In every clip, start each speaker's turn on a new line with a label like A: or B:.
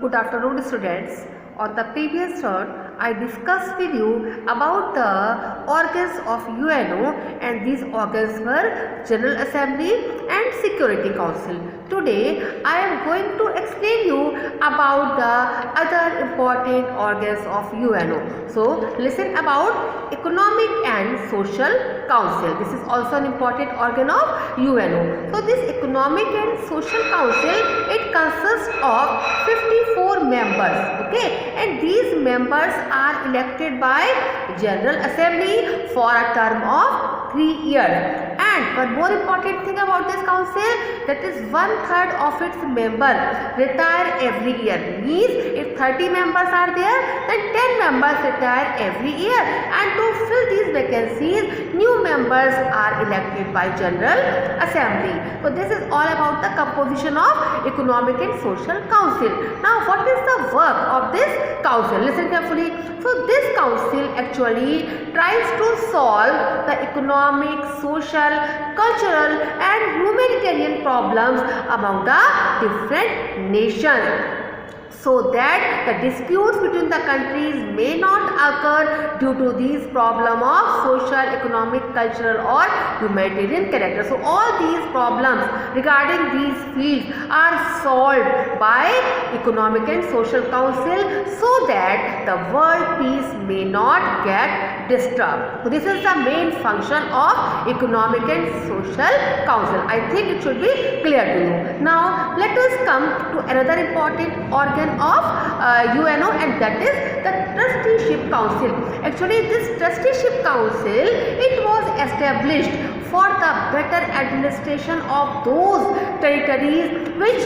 A: Good afternoon, students. On the previous turn, I discussed with you about the organs of UNO, and these organs were General Assembly and Security Council. Today, I am going to explain you about the other important organs of UNO. So, listen about Economic and Social Council. This is also an important organ of UNO. So, this Economic and Social Council, it consists of 54 members, okay, and these members are elected by General Assembly for a term of 3 years. And one more important thing about this council, that is 1/3 of its members retire every year. Means if 30 members are there, then 10 members retire every year, and to fill these vacancies, new members are elected by General Assembly. So this is all about the composition of Economic and Social Council. Now what is the work of this council? Listen carefully. So this council actually tries to solve the economic, social, cultural and humanitarian problems among the different nations, so that the disputes between the countries may not occur due to these problems of social, economic, cultural or humanitarian character. So all these problems regarding these fields are solved by Economic and Social Council, so that the world peace may not get disturbed. So this is the main function of Economic and Social Council. I think it should be clear to you. Now let us come to another important organ of UNO, and that is the Trusteeship Council. Actually this Trusteeship Council, it was established for the better administration of those territories which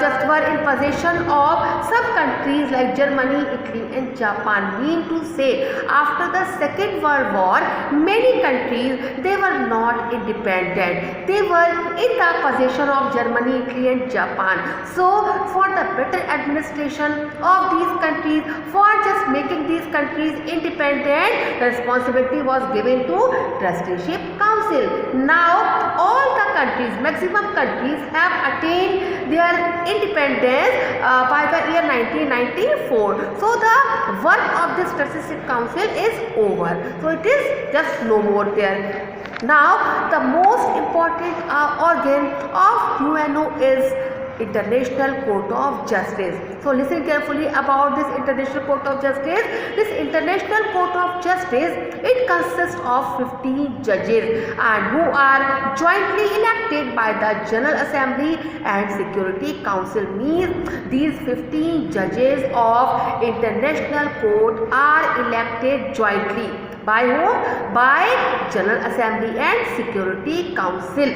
A: just were in possession of some countries like Germany, Italy and Japan. Mean to say, after the Second World War, many countries, they were not independent. They were in the possession of Germany, Italy and Japan. So for the better administration of these countries, for just making these countries independent, the responsibility was given to Trusteeship Council. Now all the countries, maximum countries, have attained their independence by the year 1994. So the work of this Trusteeship Council is over. So it is just no more there. Now the most important organ of UNO is International Court of Justice. So listen carefully about this International Court of Justice. This International Court of Justice, it consists of 15 judges, and who are jointly elected by the General Assembly and Security Council. Means these 15 judges of International Court are elected jointly by whom? By General Assembly and Security Council.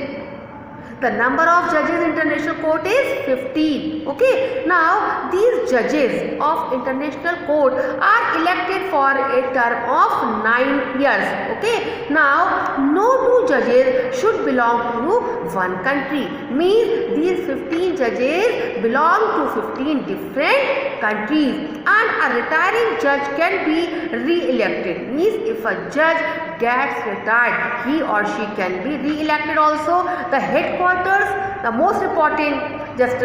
A: The number of judges in International Court is 15. Okay. Now these judges of International Court are elected for a term of 9 years. Okay. Now no two judges should belong to one country. Means these 15 judges belong to 15 different countries, and a retiring judge can be re-elected. Means if a judge gets retired, he or she can be re-elected also. The headquarters, the most important just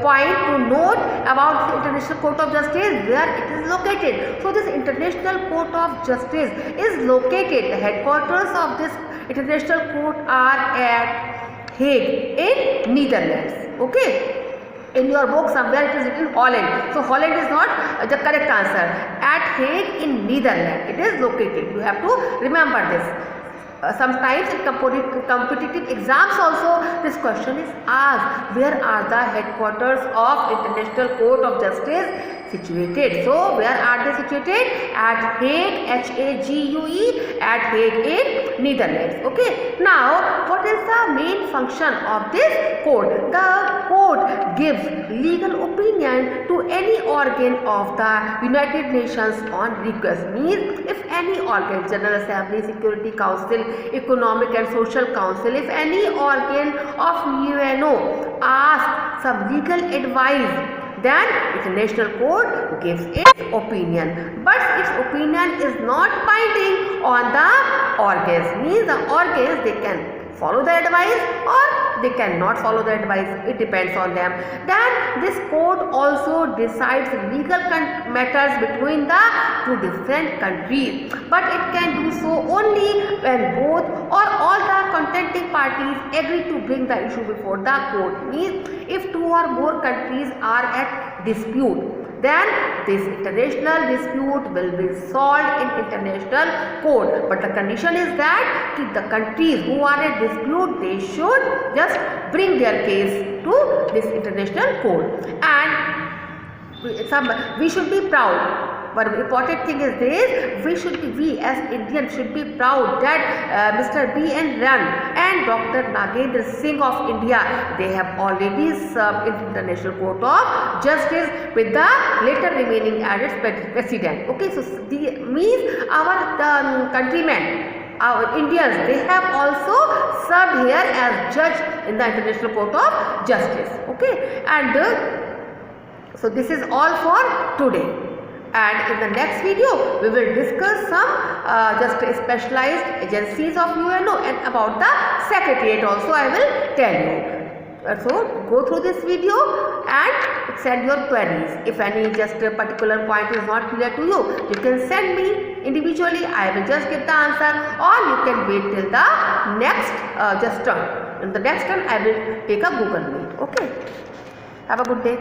A: point to note about the International Court of Justice, where it is located. So this International Court of Justice is located, the headquarters of this International Court are at Hague in Netherlands. Okay. In your book somewhere it is written Holland. So Holland is not the correct answer. At Hague in Netherlands it is located. You have to remember this. Sometimes in competitive exams also this question is asked, where are the headquarters of International Court of Justice situated? So where are they situated? At Hague, H-A-G-U-E, at Hague in Netherlands. Okay. Now what is the main function of this court? The court gives legal opinion to any organ of the United Nations on request. Means if any organ, General Assembly, Security Council, Economic and Social Council, if any organ of UNO asks some legal advice, then International Court gives its opinion. But its opinion is not binding on the organs. Means the organs, they can follow the advice or they cannot follow the advice. It depends on them. Then this court also decides legal matters between the two different countries, but it can do so only when both or all the contending parties agree to bring the issue before the court. Means if two or more countries are at dispute, then this international dispute will be solved in international court. But the condition is that the countries who are at dispute, they should just bring their case to this international court. And we should be proud. One important thing is this: we as Indians should be proud that Mr. B.N. Ran and Dr. Nagendra Singh of India, they have already served in International Court of Justice with the later remaining as its president. Okay, so the means our countrymen, our Indians, they have also served here as judge in the International Court of Justice. Okay, and so this is all for today. And in the next video, we will discuss some just specialized agencies of UNO, and about the secretariat also I will tell you. So go through this video and send your queries. If any just a particular point is not clear to you, you can send me individually. I will just give the answer, or you can wait till the next turn. In the next turn, I will take a Google Meet. Okay. Have a good day.